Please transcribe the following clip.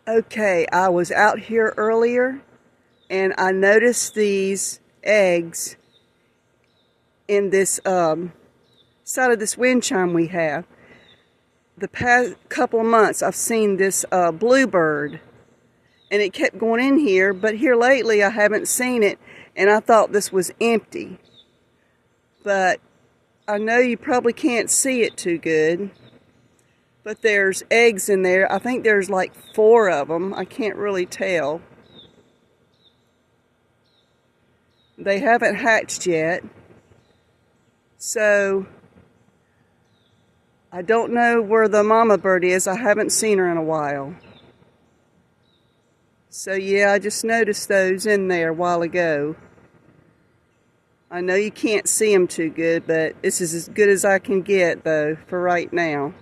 Okay, I was out here earlier and I noticed these eggs in this side of this wind chime we have. The past couple of months I've seen this bluebird and it kept going in here, but here lately I haven't seen it and I thought this was empty. But I know you probably can't see it too good. But there's eggs in there. I think there's like 4 of them. I can't really tell. They haven't hatched yet. So I don't know where the mama bird is. I haven't seen her in a while. So yeah, I just noticed those in there a while ago. I know you can't see them too good, but this is as good as I can get though for right now.